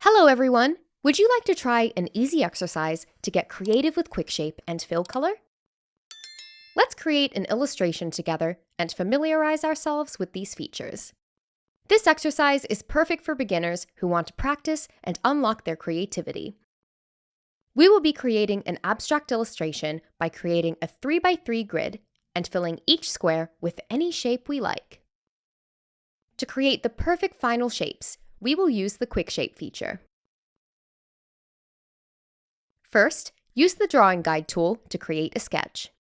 Hello everyone! Would you like to try an easy exercise to get creative with QuickShape and fill color? Let's create an illustration together and familiarize ourselves with these features. This exercise is perfect for beginners who want to practice and unlock their creativity. We will be creating an abstract illustration by creating a 3x3 grid and filling each square with any shape we like. To create the perfect final shapes, we will use the QuickShape feature. First, use the drawing guide tool to create a sketch.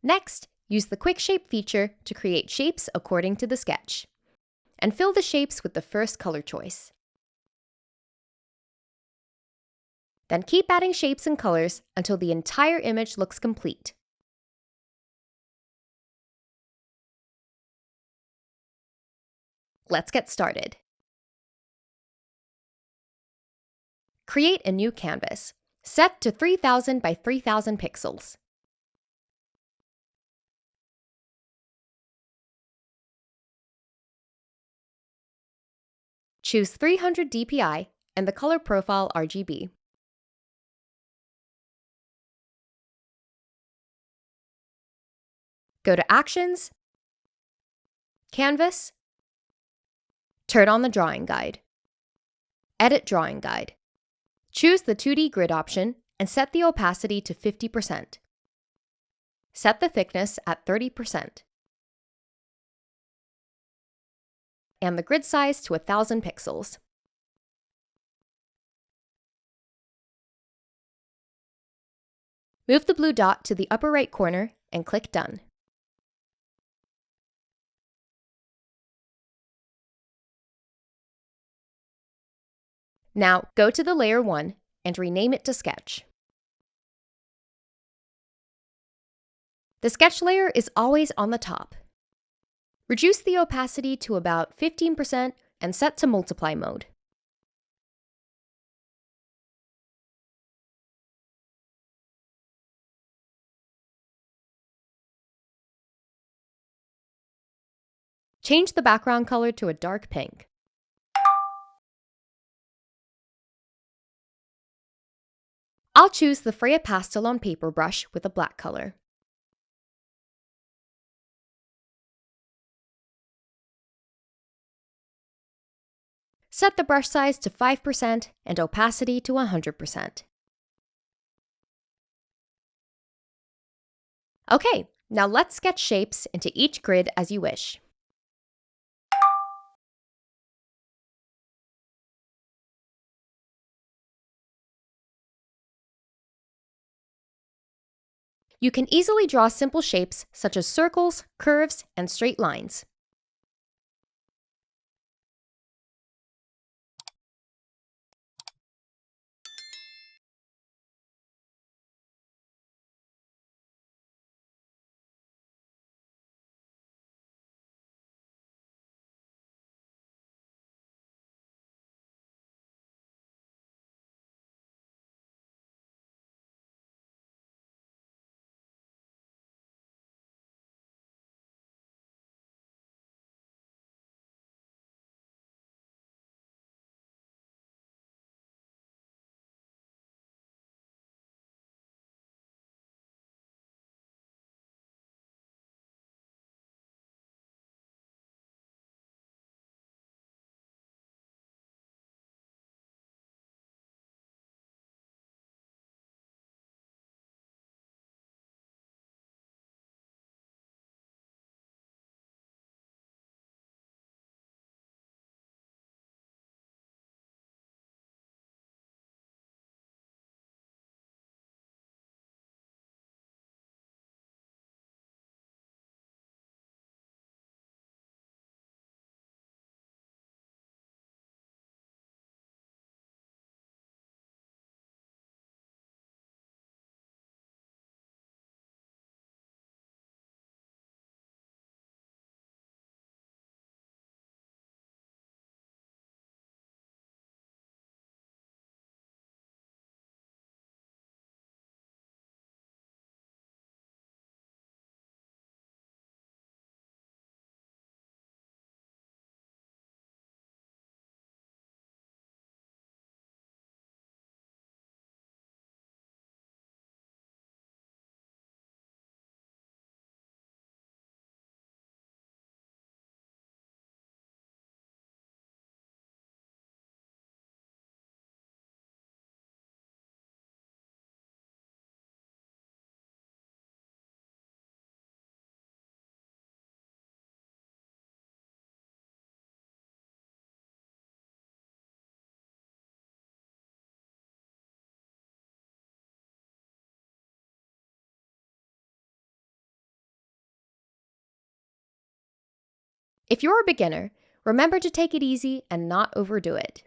Next, use the QuickShape feature to create shapes according to the sketch, and fill the shapes with the first color choice. Then keep adding shapes and colors until the entire image looks complete. Let's get started. Create a new canvas, set to 3000 by 3000 pixels. Choose 300 dpi and the color profile RGB. Go to Actions, Canvas, turn on the Drawing Guide. Edit Drawing Guide. Choose the 2D grid option and set the opacity to 50%. Set the thickness at 30%. And the grid size to 1000 pixels. Move the blue dot to the upper right corner and click Done. Now go to the Layer 1 and rename it to Sketch. The sketch layer is always on the top. Reduce the opacity to about 15% and set to multiply mode. Change the background color to a dark pink. I'll choose the Freya Pastel on Paper brush with a black color. Set the brush size to 5% and opacity to 100%. Okay, now let's sketch shapes into each grid as you wish. You can easily draw simple shapes such as circles, curves, and straight lines. If you're a beginner, remember to take it easy and not overdo it.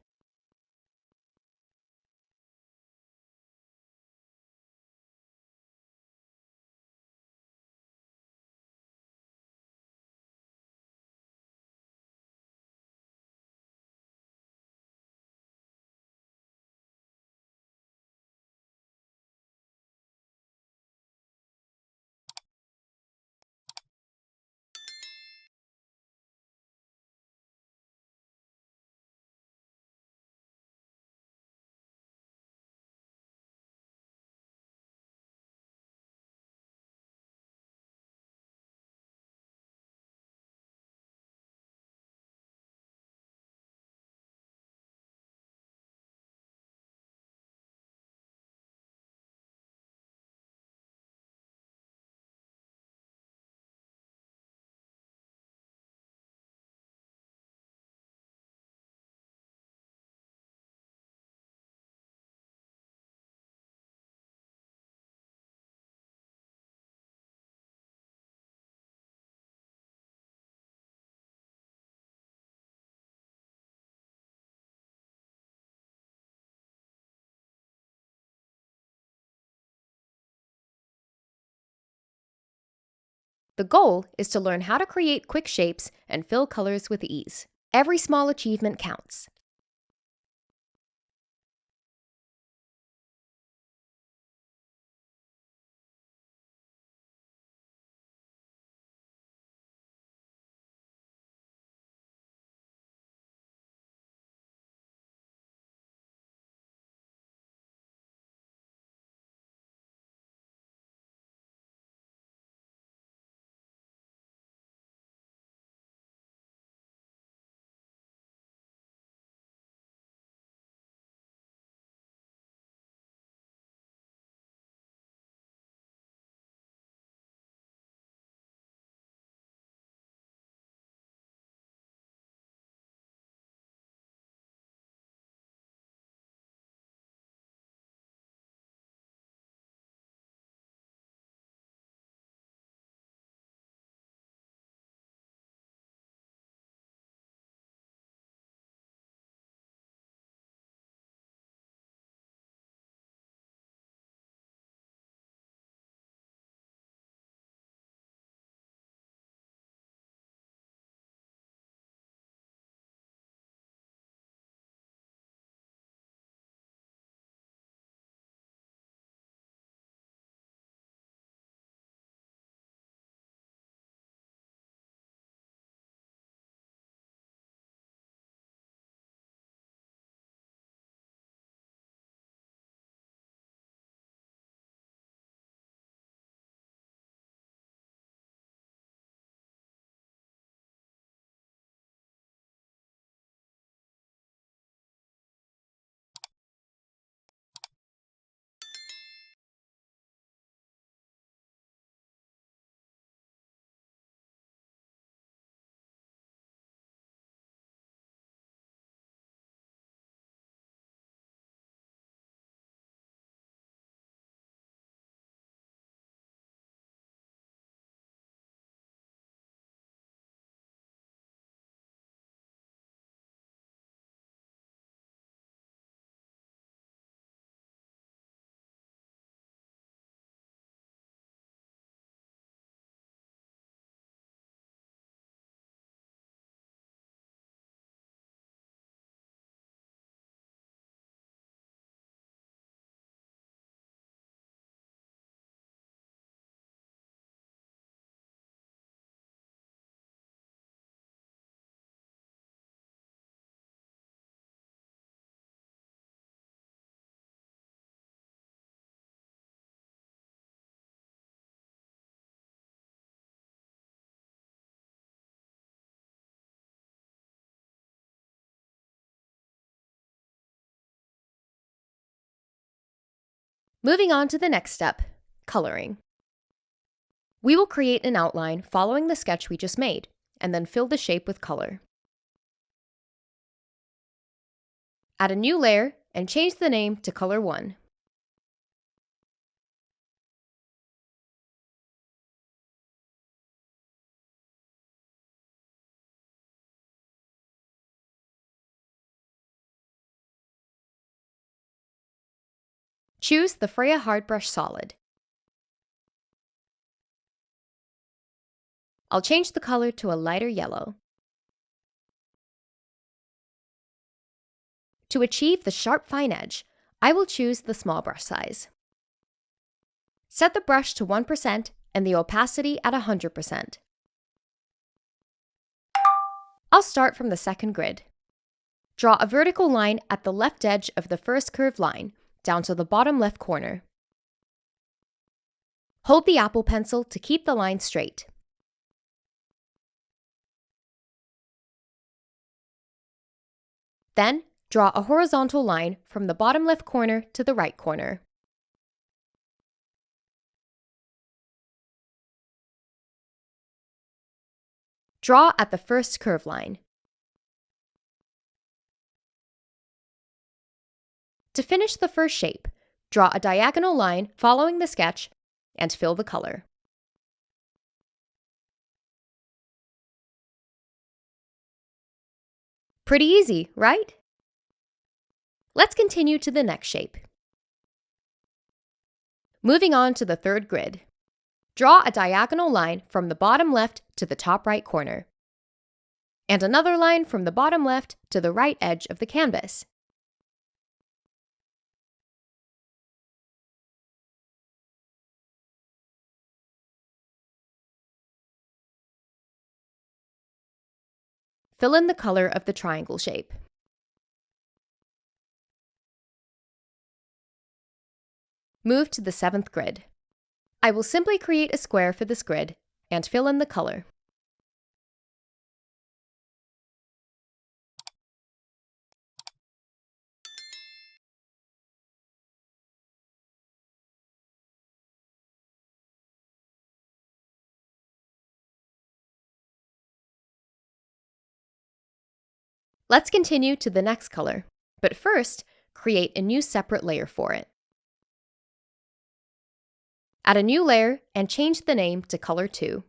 The goal is to learn how to create quick shapes and fill colors with ease. Every small achievement counts. Moving on to the next step, coloring. We will create an outline following the sketch we just made, and then fill the shape with color. Add a new layer and change the name to Color 1. Choose the Freya Hard Brush Solid. I'll change the color to a lighter yellow. To achieve the sharp fine edge, I will choose the small brush size. Set the brush to 1% and the opacity at 100%. I'll start from the second grid. Draw a vertical line at the left edge of the first curved line, down to the bottom left corner. Hold the Apple pencil to keep the line straight. Then, draw a horizontal line from the bottom left corner to the right corner. Draw at the first curved line. To finish the first shape, draw a diagonal line following the sketch and fill the color. Pretty easy, right? Let's continue to the next shape. Moving on to the third grid. Draw a diagonal line from the bottom left to the top right corner, and another line from the bottom left to the right edge of the canvas. Fill in the color of the triangle shape. Move to the seventh grid. I will simply create a square for this grid and fill in the color. Let's continue to the next color, but first, create a new separate layer for it. Add a new layer and change the name to Color 2.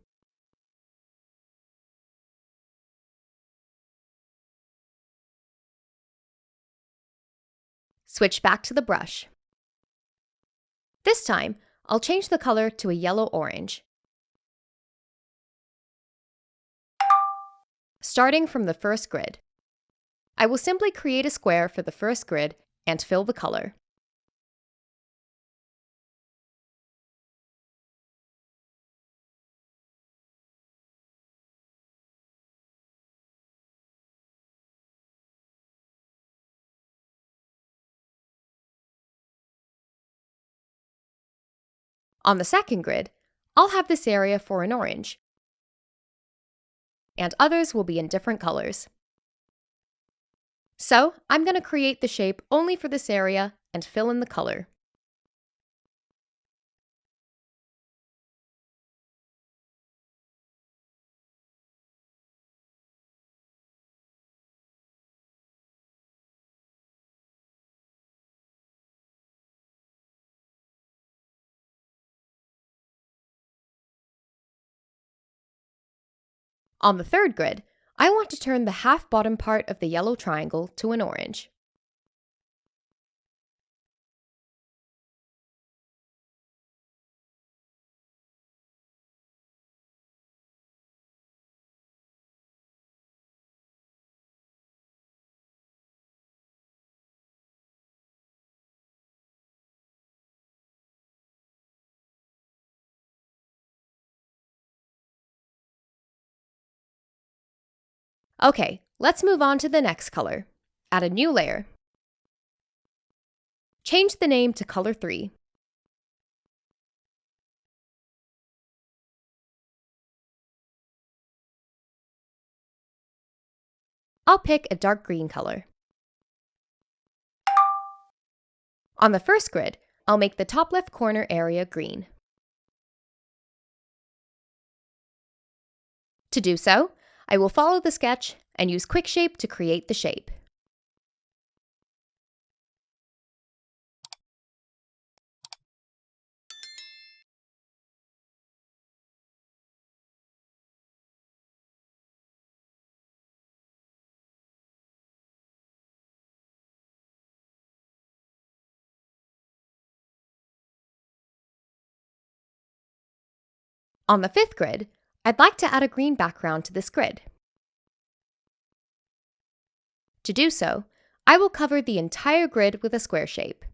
Switch back to the brush. This time, I'll change the color to a yellow-orange. Starting from the first grid, I will simply create a square for the first grid and fill the color. On the second grid, I'll have this area for an orange, and others will be in different colors. So, I'm going to create the shape only for this area and fill in the color. On the third grid, I want to turn the half bottom part of the yellow triangle to an orange. Okay, let's move on to the next color. Add a new layer. Change the name to Color 3. I'll pick a dark green color. On the first grid, I'll make the top left corner area green. To do so, I will follow the sketch and use QuickShape to create the shape. On the 5th grid, I'd like to add a green background to this grid. To do so, I will cover the entire grid with a square shape.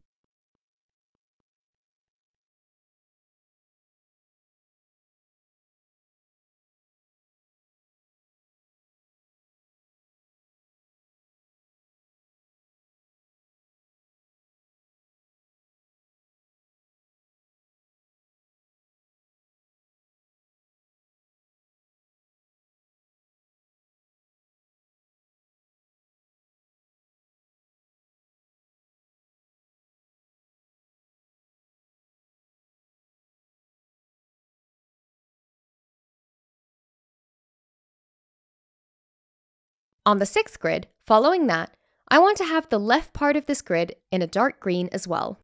On the 6th grid, following that, I want to have the left part of this grid in a dark green as well.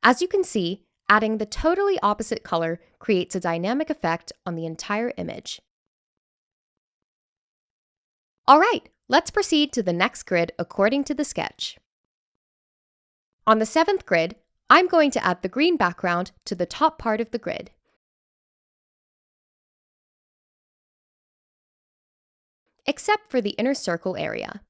As you can see, adding the totally opposite color creates a dynamic effect on the entire image. Alright, let's proceed to the next grid according to the sketch. On the 7th grid, I'm going to add the green background to the top part of the grid. Except for the inner circle area.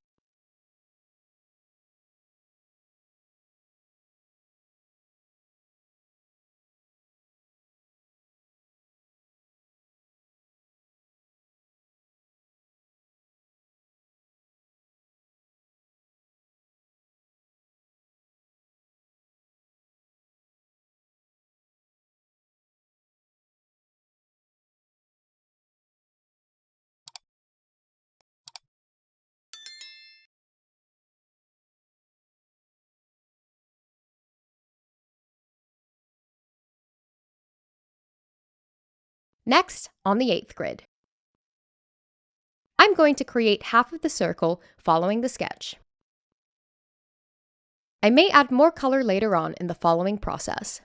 Next, on the 8th grid, I'm going to create half of the circle following the sketch. I may add more color later on in the following process.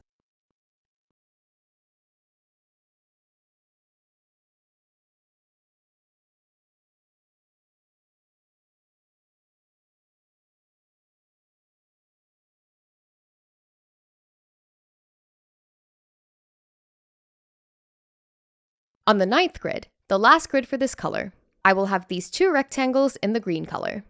On the 9th grid, the last grid for this color, I will have these two rectangles in the green color.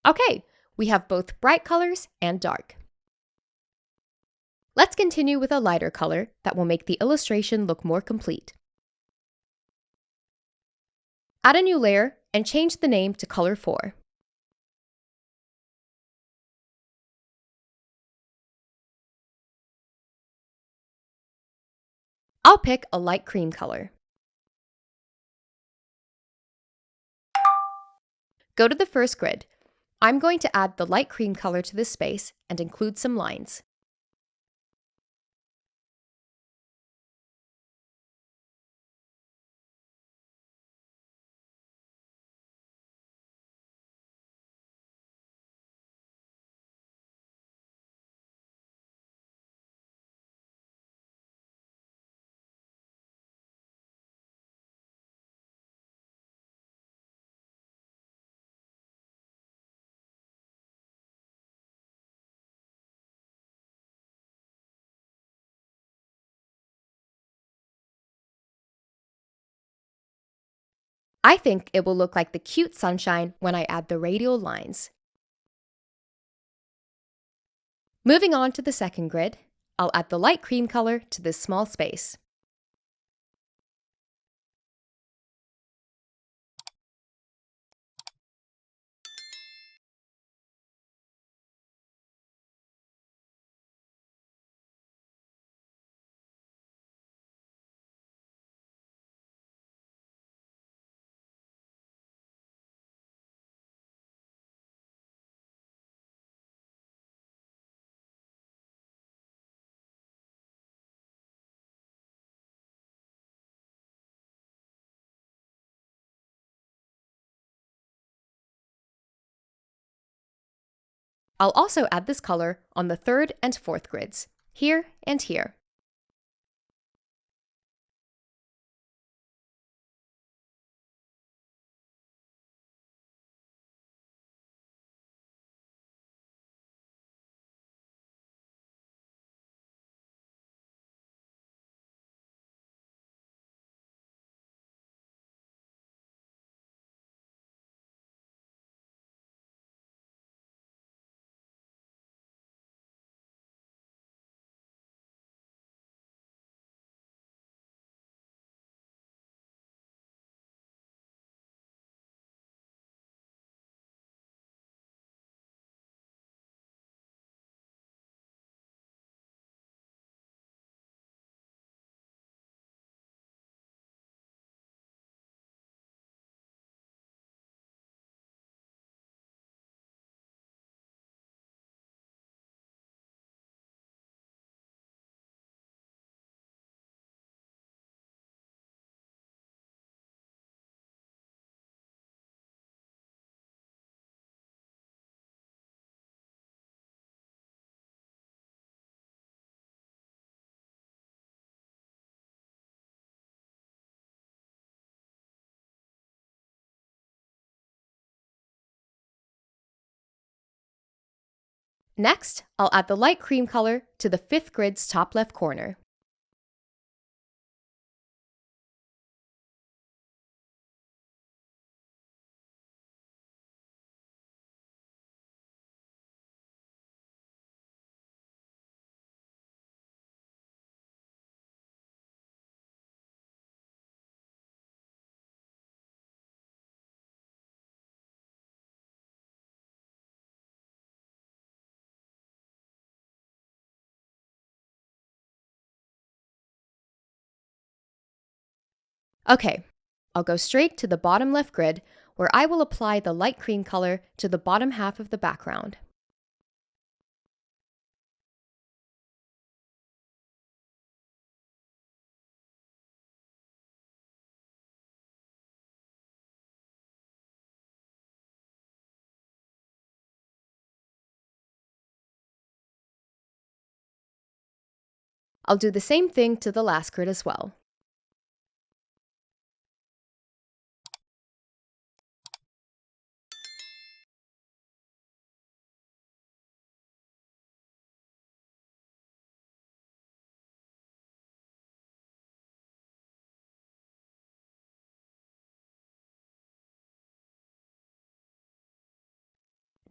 Okay, we have both bright colors and dark. Let's continue with a lighter color that will make the illustration look more complete. Add a new layer and change the name to Color 4. I'll pick a light cream color. Go to the first grid. I'm going to add the light cream color to this space and include some lines. I think it will look like the cute sunshine when I add the radial lines. Moving on to the second grid, I'll add the light cream color to this small space. I'll also add this color on the third and fourth grids, here and here. Next, I'll add the light cream color to the fifth grid's top left corner. Okay, I'll go straight to the bottom left grid where I will apply the light cream color to the bottom half of the background. I'll do the same thing to the last grid as well.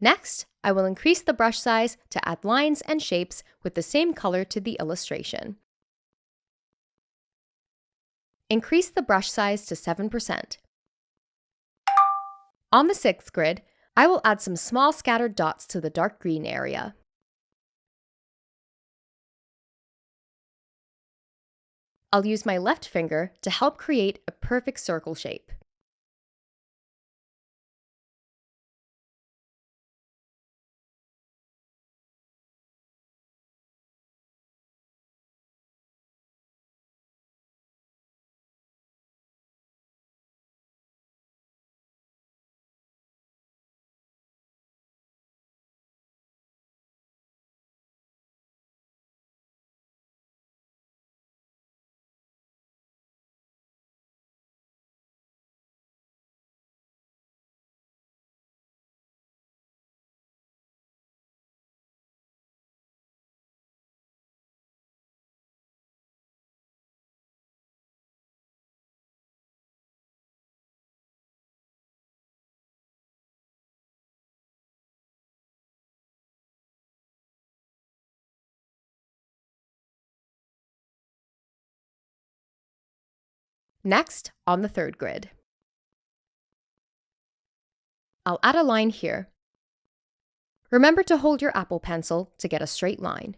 Next, I will increase the brush size to add lines and shapes with the same color to the illustration. Increase the brush size to 7%. On the sixth grid, I will add some small scattered dots to the dark green area. I'll use my left finger to help create a perfect circle shape. Next, on the third grid, I'll add a line here. Remember to hold your Apple Pencil to get a straight line.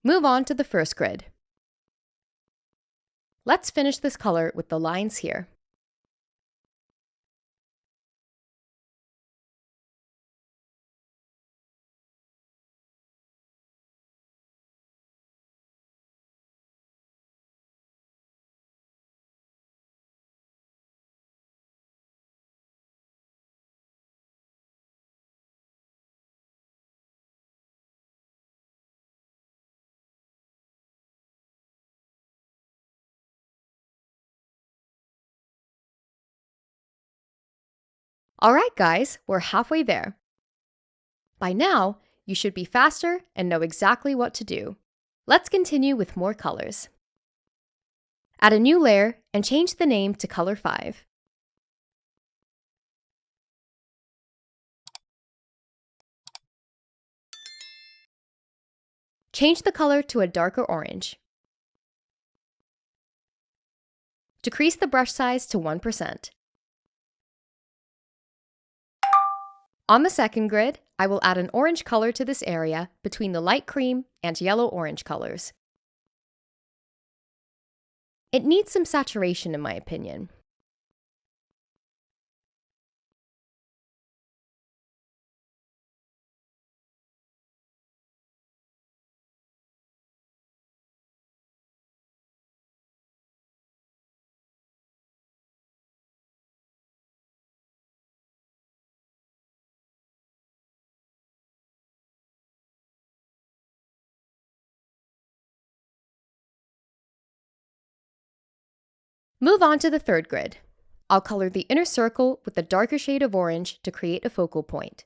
Move on to the first grid. Let's finish this color with the lines here. Alright guys, we're halfway there. By now, you should be faster and know exactly what to do. Let's continue with more colors. Add a new layer and change the name to Color 5. Change the color to a darker orange. Decrease the brush size to 1%. On the second grid, I will add an orange color to this area between the light cream and yellow-orange colors. It needs some saturation in my opinion. Move on to the third grid. I'll color the inner circle with a darker shade of orange to create a focal point.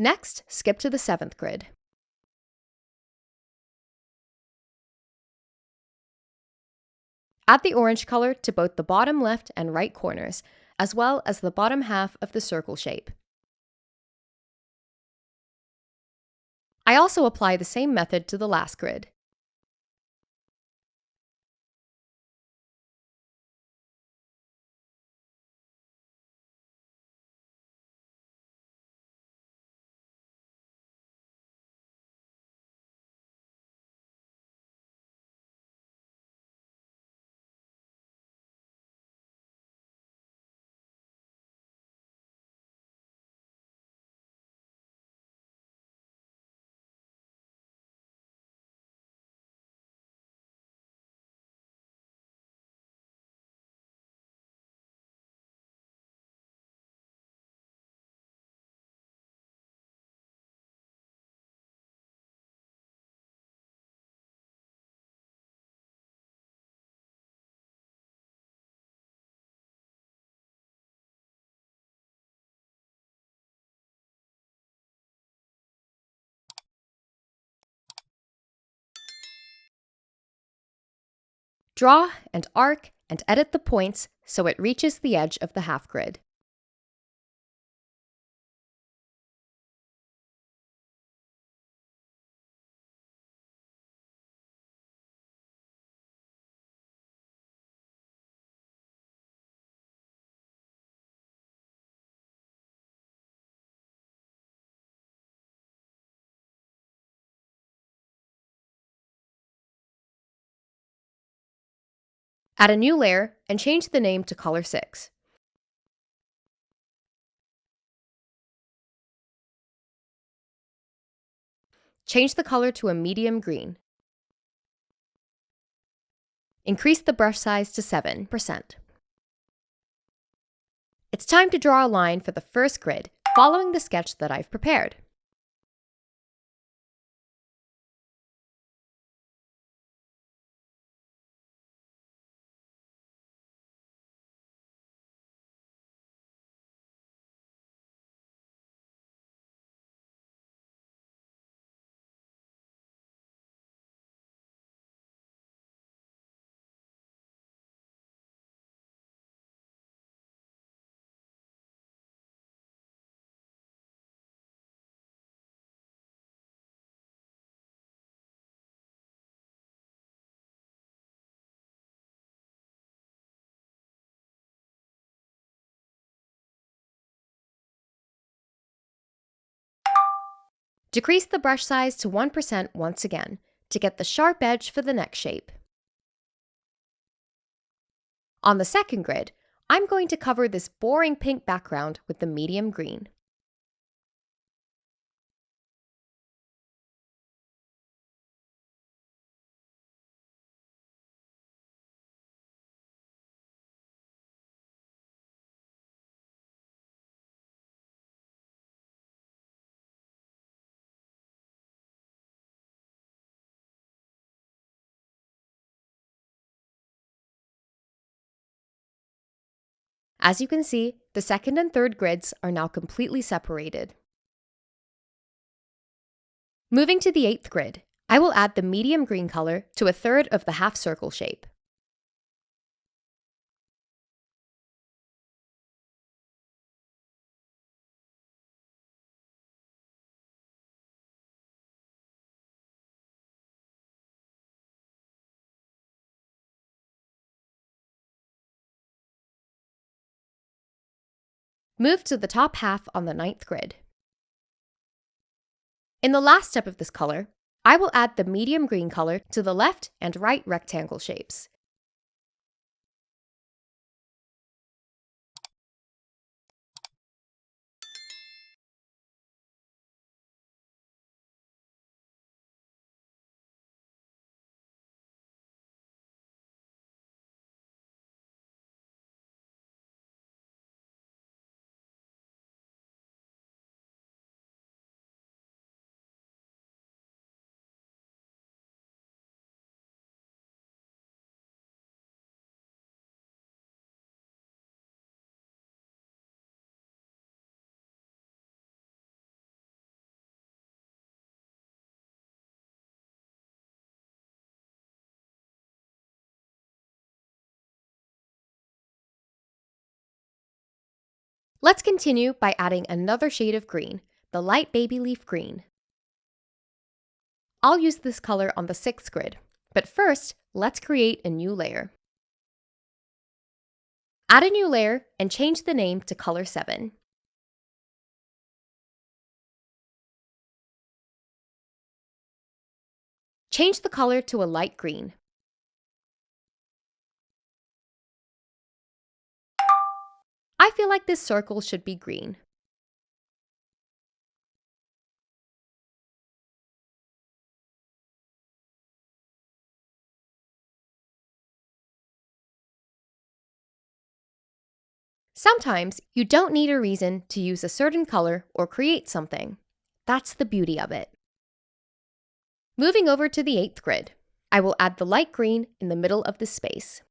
Next, skip to the seventh grid. Add the orange color to both the bottom left and right corners, as well as the bottom half of the circle shape. I also apply the same method to the last grid. Draw and arc and edit the points so it reaches the edge of the half grid. Add a new layer and change the name to Color 6. Change the color to a medium green. Increase the brush size to 7%. It's time to draw a line for the first grid, following the sketch that I've prepared. Decrease the brush size to 1% once again to get the sharp edge for the next shape. On the second grid, I'm going to cover this boring pink background with the medium green. As you can see, the second and third grids are now completely separated. Moving to the 8th grid, I will add the medium green color to a third of the half circle shape. Move to the top half on the 9th grid. In the last step of this color, I will add the medium green color to the left and right rectangle shapes. Let's continue by adding another shade of green, the light baby leaf green. I'll use this color on the 6th grid, but first, let's create a new layer. Add a new layer and change the name to Color 7. Change the color to a light green. I feel like this circle should be green. Sometimes you don't need a reason to use a certain color or create something. That's the beauty of it. Moving over to the 8th grid, I will add the light green in the middle of this space.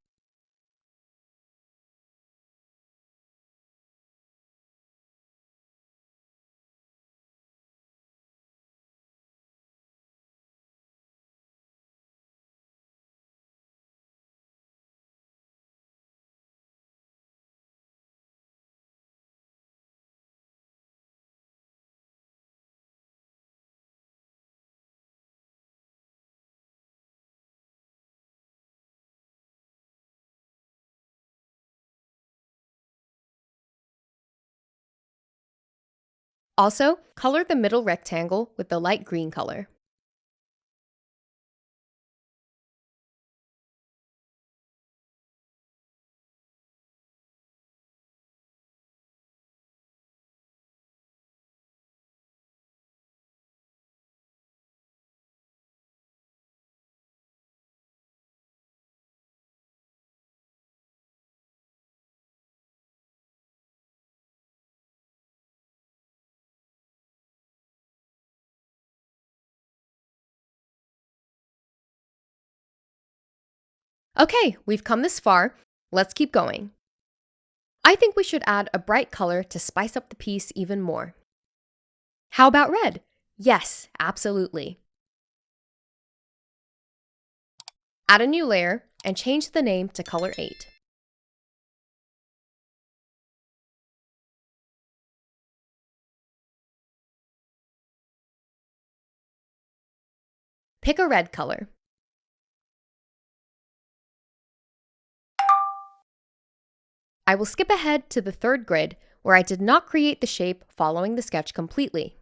Also, color the middle rectangle with the light green color. Okay, we've come this far. Let's keep going. I think we should add a bright color to spice up the piece even more. How about red? Yes, absolutely. Add a new layer and change the name to color 8. Pick a red color. I will skip ahead to the third grid where I did not create the shape following the sketch completely.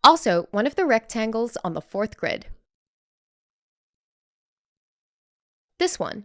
Also, one of the rectangles on the fourth grid. This one.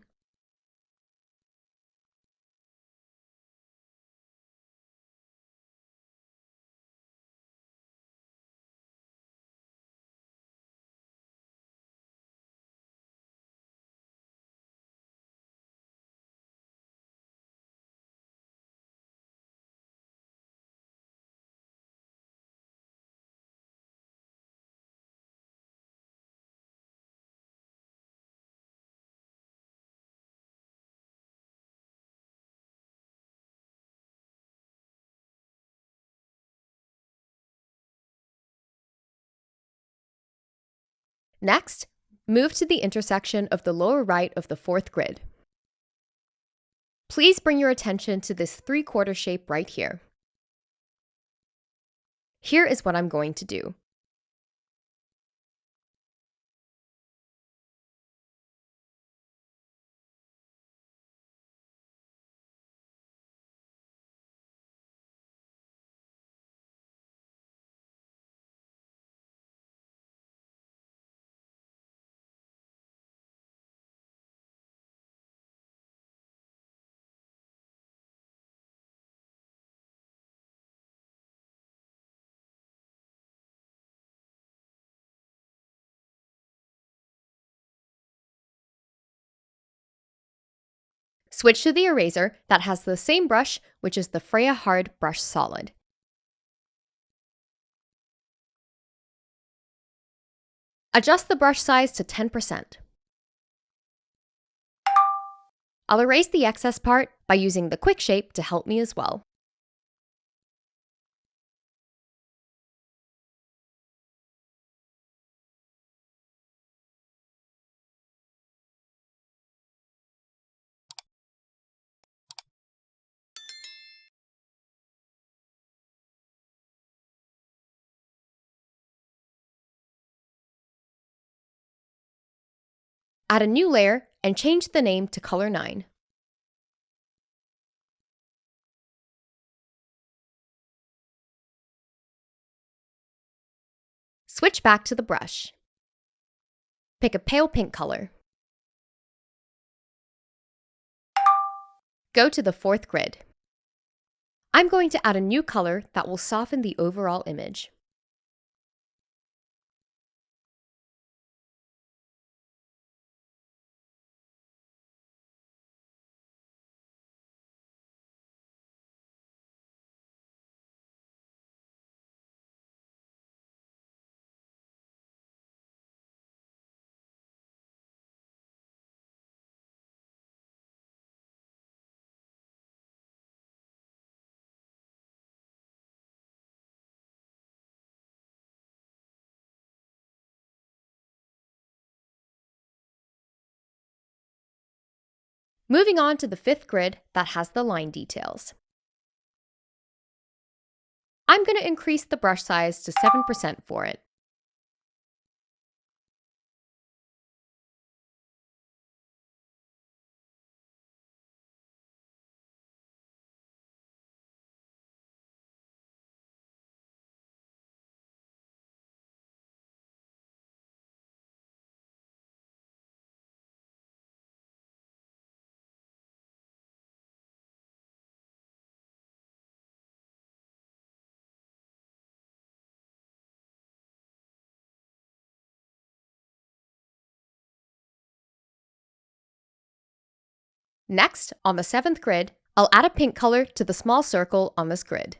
Next, move to the intersection of the lower right of the fourth grid. Please bring your attention to this 3/4 shape right here. Here is what I'm going to do. Switch to the eraser that has the same brush, which is the Freya Hard Brush Solid. Adjust the brush size to 10%. I'll erase the excess part by using the QuickShape to help me as well. Add a new layer and change the name to color 9. Switch back to the brush. Pick a pale pink color. Go to the fourth grid. I'm going to add a new color that will soften the overall image. Moving on to the fifth grid that has the line details. I'm going to increase the brush size to 7% for it. Next, on the 7th grid, I'll add a pink color to the small circle on this grid.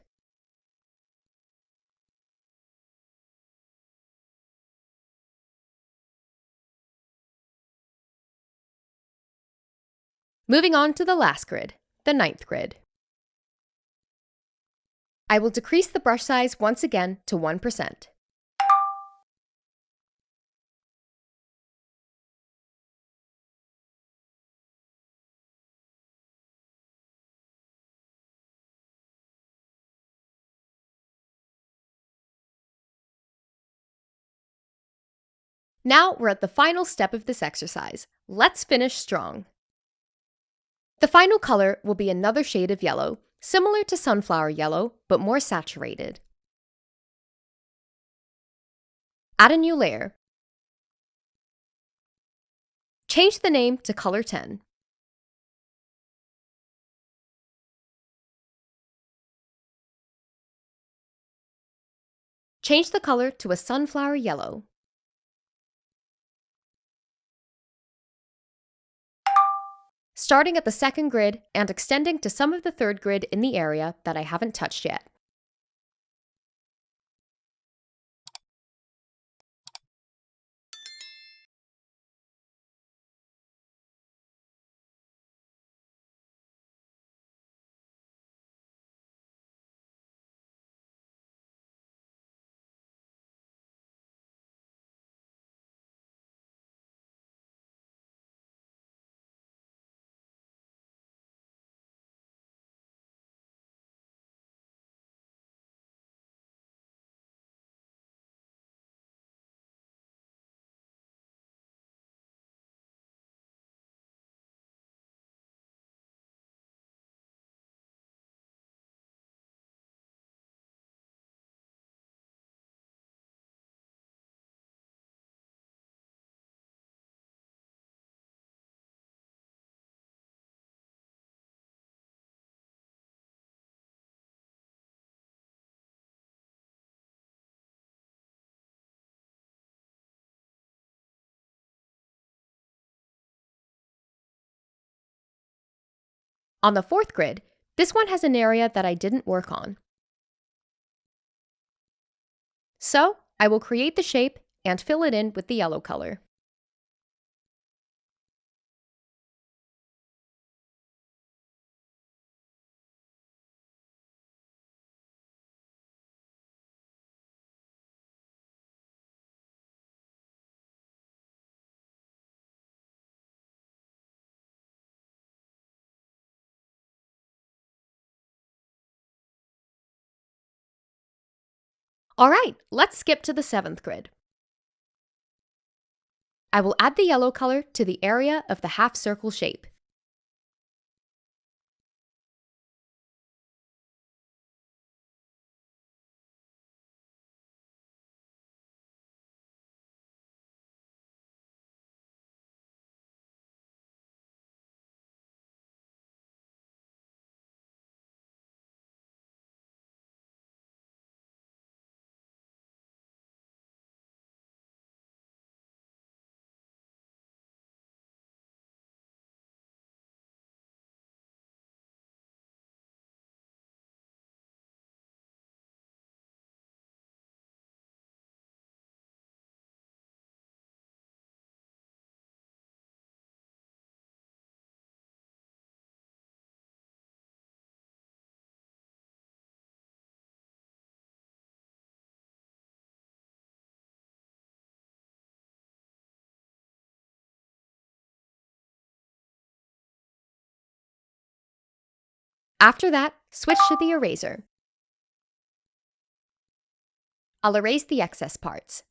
Moving on to the last grid, the 9th grid. I will decrease the brush size once again to 1%. Now we're at the final step of this exercise. Let's finish strong. The final color will be another shade of yellow, similar to sunflower yellow, but more saturated. Add a new layer. Change the name to Color 10. Change the color to a sunflower yellow. Starting at the 2nd grid and extending to some of the 3rd grid in the area that I haven't touched yet. On the 4th grid, this one has an area that I didn't work on. So, I will create the shape and fill it in with the yellow color. Alright, let's skip to the 7th grid. I will add the yellow color to the area of the half circle shape. After that, switch to the eraser. I'll erase the excess parts.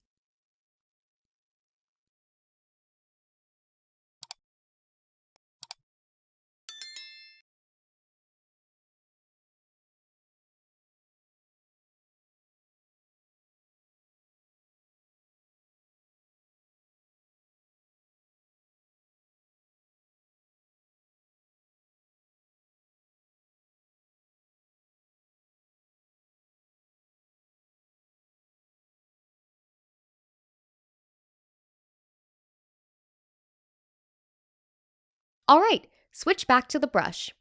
Alright, Switch back to the brush.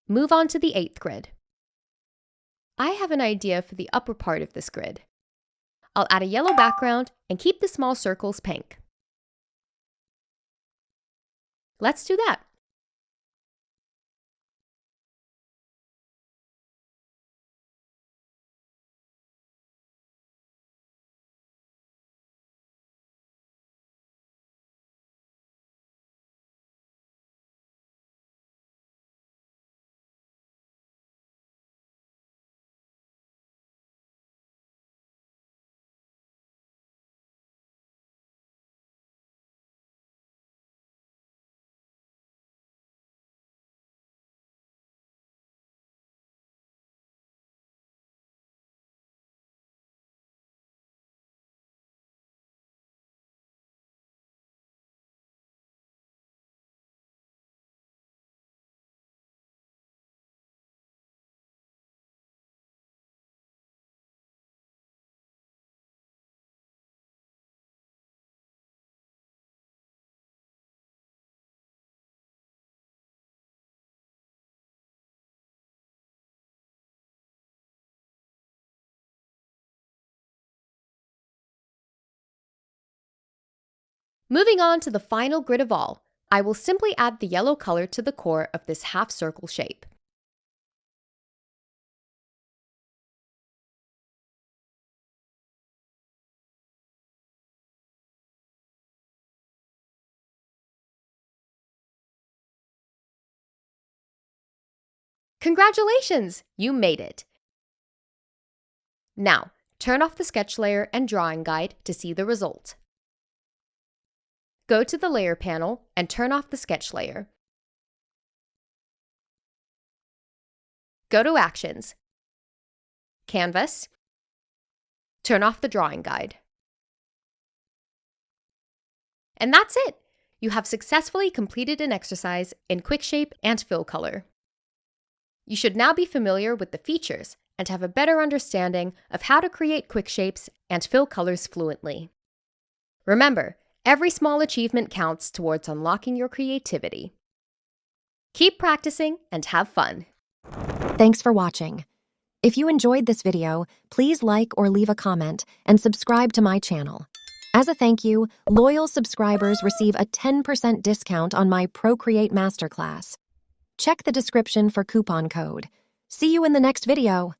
Move on to the 8th grid. I have an idea for the upper part of this grid. I'll add a yellow background and keep the small circles pink. Let's do that. Moving on to the final grid of all, I will simply add the yellow color to the core of this half-circle shape. Congratulations! You made it! Now, turn off the sketch layer and drawing guide to see the result. Go to the Layer panel and turn off the sketch layer. Go to Actions, Canvas, turn off the drawing guide. And that's it! You have successfully completed an exercise in QuickShape and Fill Color. You should now be familiar with the features and have a better understanding of how to create quick shapes and fill colors fluently. Remember, every small achievement counts towards unlocking your creativity. Keep practicing and have fun. Thanks for watching. If you enjoyed this video, please like or leave a comment and subscribe to my channel. As a thank you, loyal subscribers receive a 10% discount on my Procreate Masterclass. Check the description for coupon code. See you in the next video.